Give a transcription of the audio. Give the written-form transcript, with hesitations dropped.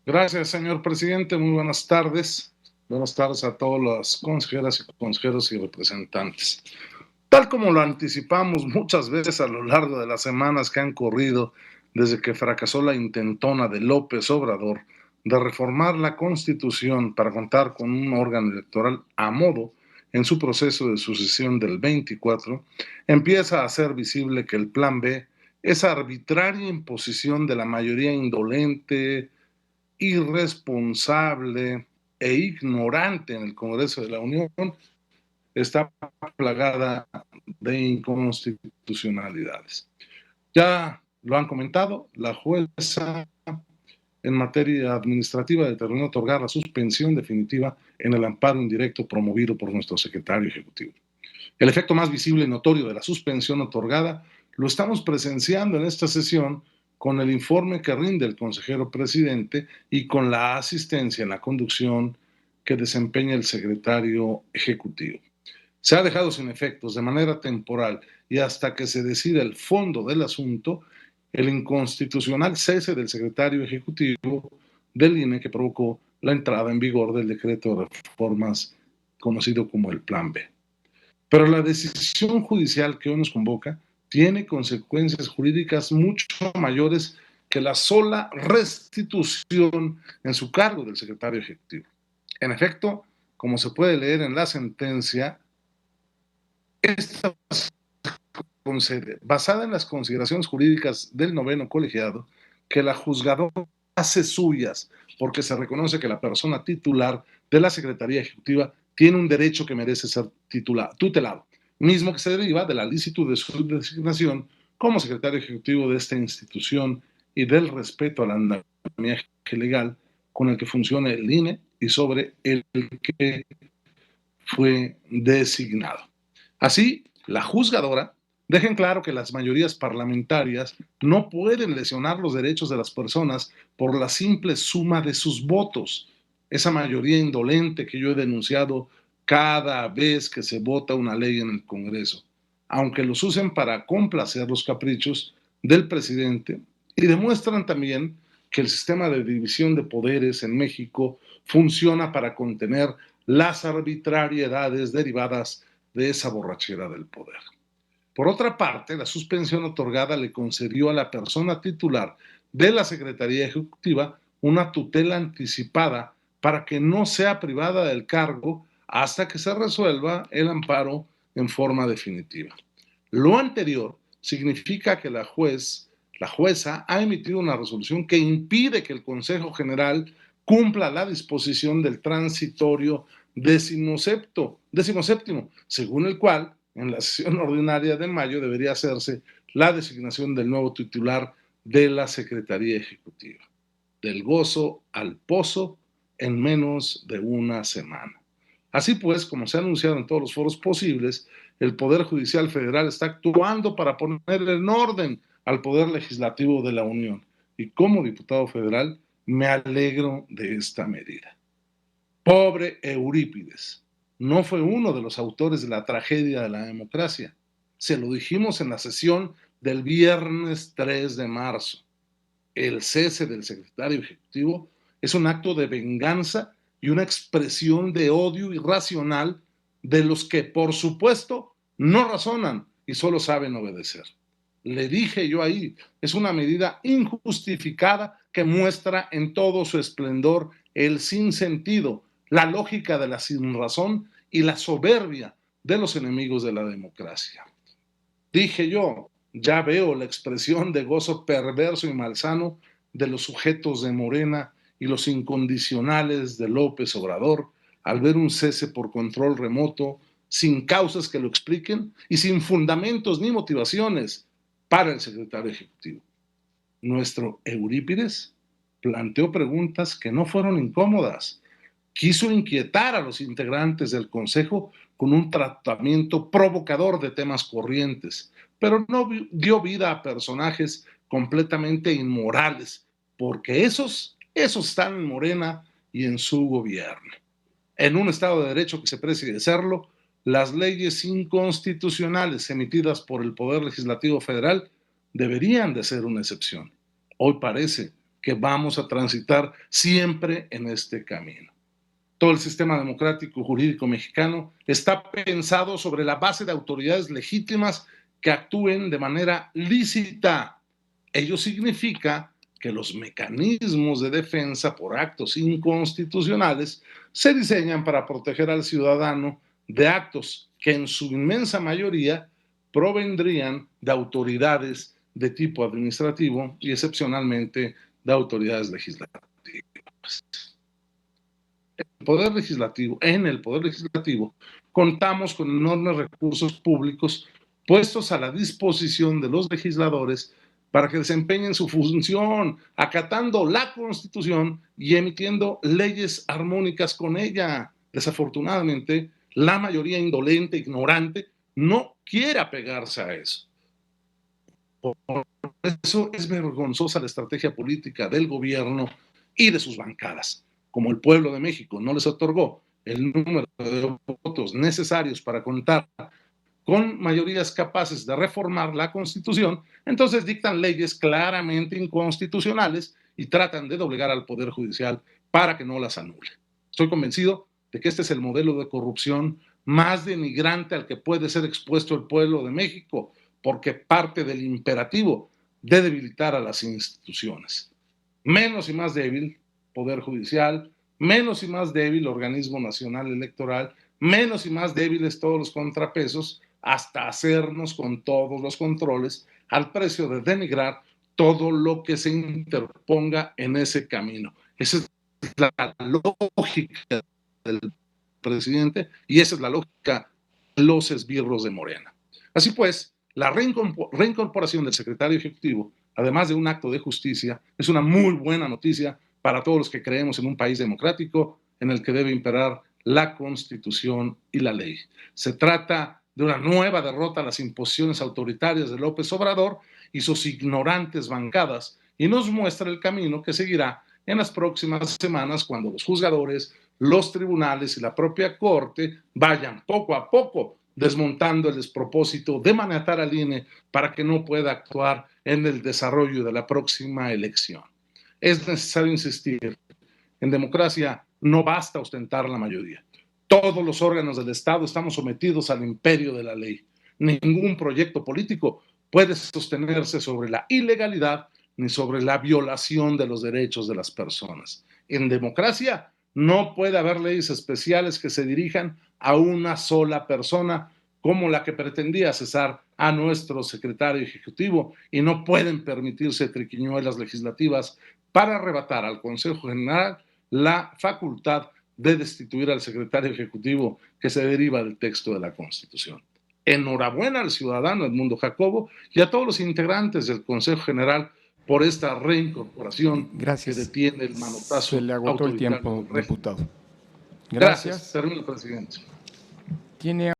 Gracias, señor presidente. Muy buenas tardes. Buenas tardes a todas las consejeras y consejeros y representantes. Tal como lo anticipamos muchas veces a lo largo de las semanas que han corrido desde que fracasó la intentona de López Obrador de reformar la Constitución para contar con un órgano electoral a modo en su proceso de sucesión del 24, empieza a ser visible que el Plan B, esa arbitraria imposición de la mayoría indolente, irresponsable e ignorante en el Congreso de la Unión, está plagada de inconstitucionalidades. Ya lo han comentado, la jueza en materia administrativa determinó otorgar la suspensión definitiva en el amparo indirecto promovido por nuestro secretario ejecutivo. El efecto más visible y notorio de la suspensión otorgada lo estamos presenciando en esta sesión con el informe que rinde el consejero presidente y con la asistencia en la conducción que desempeña el secretario ejecutivo. Se ha dejado sin efectos de manera temporal y hasta que se decida el fondo del asunto, el inconstitucional cese del secretario ejecutivo del INE que provocó la entrada en vigor del decreto de reformas conocido como el Plan B. Pero la decisión judicial que hoy nos convoca tiene consecuencias jurídicas mucho mayores que la sola restitución en su cargo del secretario ejecutivo. En efecto, como se puede leer en la sentencia, esta concede, basada en las consideraciones jurídicas del noveno colegiado, que la juzgadora hace suyas porque se reconoce que la persona titular de la Secretaría Ejecutiva tiene un derecho que merece ser tutelado, mismo que se deriva de la licitud de su designación como secretario ejecutivo de esta institución y del respeto al andamiaje legal con el que funciona el INE y sobre el que fue designado. Así, la juzgadora deja en claro que las mayorías parlamentarias no pueden lesionar los derechos de las personas por la simple suma de sus votos. Esa mayoría indolente que yo he denunciado cada vez que se vota una ley en el Congreso, aunque los usen para complacer los caprichos del presidente y demuestran también que el sistema de división de poderes en México funciona para contener las arbitrariedades derivadas de esa borrachera del poder. Por otra parte, la suspensión otorgada le concedió a la persona titular de la Secretaría Ejecutiva una tutela anticipada para que no sea privada del cargo hasta que se resuelva el amparo en forma definitiva. Lo anterior significa que la jueza ha emitido una resolución que impide que el Consejo General cumpla la disposición del transitorio decimoséptimo, según el cual en la sesión ordinaria de mayo debería hacerse la designación del nuevo titular de la Secretaría Ejecutiva. Del gozo al pozo en menos de una semana. Así pues, como se ha anunciado en todos los foros posibles, el Poder Judicial Federal está actuando para poner en orden al Poder Legislativo de la Unión. Y como diputado federal, me alegro de esta medida. Pobre Eurípides, no fue uno de los autores de la tragedia de la democracia. Se lo dijimos en la sesión del viernes 3 de marzo. El cese del secretario ejecutivo es un acto de venganza y una expresión de odio irracional de los que, por supuesto, no razonan y solo saben obedecer. Le dije yo ahí, es una medida injustificada que muestra en todo su esplendor el sinsentido, la lógica de la sinrazón y la soberbia de los enemigos de la democracia. Dije yo, ya veo la expresión de gozo perverso y malsano de los sujetos de Morena y los incondicionales de López Obrador al ver un cese por control remoto, sin causas que lo expliquen y sin fundamentos ni motivaciones para el secretario ejecutivo. Nuestro Eurípides planteó preguntas que no fueron incómodas. Quiso inquietar a los integrantes del Consejo con un tratamiento provocador de temas corrientes, pero no dio vida a personajes completamente inmorales, porque esos están en Morena y en su gobierno. En un Estado de Derecho que se precie de serlo, las leyes inconstitucionales emitidas por el Poder Legislativo Federal deberían de ser una excepción. Hoy parece que vamos a transitar siempre en este camino. Todo el sistema democrático jurídico mexicano está pensado sobre la base de autoridades legítimas que actúen de manera lícita. Ello significa que los mecanismos de defensa por actos inconstitucionales se diseñan para proteger al ciudadano de actos que en su inmensa mayoría provendrían de autoridades de tipo administrativo y excepcionalmente de autoridades legislativas. En el Poder Legislativo, contamos con enormes recursos públicos puestos a la disposición de los legisladores para que desempeñen su función, acatando la Constitución y emitiendo leyes armónicas con ella. Desafortunadamente, la mayoría indolente, ignorante, no quiere apegarse a eso. Por eso es vergonzosa la estrategia política del gobierno y de sus bancadas. Como el pueblo de México no les otorgó el número de votos necesarios para contar con mayorías capaces de reformar la Constitución, entonces dictan leyes claramente inconstitucionales y tratan de doblegar al Poder Judicial para que no las anule. Estoy convencido de que este es el modelo de corrupción más denigrante al que puede ser expuesto el pueblo de México, porque parte del imperativo de debilitar a las instituciones. Menos y más débil Poder Judicial, menos y más débil Organismo Nacional Electoral, menos y más débiles todos los contrapesos, hasta hacernos con todos los controles al precio de denigrar todo lo que se interponga en ese camino. Esa es la lógica del presidente y esa es la lógica de los esbirros de Morena. Así pues, la reincorporación del secretario ejecutivo, además de un acto de justicia, es una muy buena noticia para todos los que creemos en un país democrático en el que debe imperar la Constitución y la ley. Se trata de una nueva derrota a las imposiciones autoritarias de López Obrador y sus ignorantes bancadas, y nos muestra el camino que seguirá en las próximas semanas cuando los juzgadores, los tribunales y la propia Corte vayan poco a poco desmontando el despropósito de maniatar al INE para que no pueda actuar en el desarrollo de la próxima elección. Es necesario insistir, en democracia no basta ostentar la mayoría. Todos los órganos del Estado estamos sometidos al imperio de la ley. Ningún proyecto político puede sostenerse sobre la ilegalidad ni sobre la violación de los derechos de las personas. En democracia no puede haber leyes especiales que se dirijan a una sola persona, como la que pretendía cesar a nuestro secretario ejecutivo, y no pueden permitirse triquiñuelas legislativas para arrebatar al Consejo General la facultad de destituir al secretario ejecutivo que se deriva del texto de la Constitución. Enhorabuena al ciudadano Edmundo Jacobo y a todos los integrantes del Consejo General por esta reincorporación. Gracias. Que detiene el manotazo. Se le agotó el tiempo, diputado. Gracias. Termino, presidente. Tiene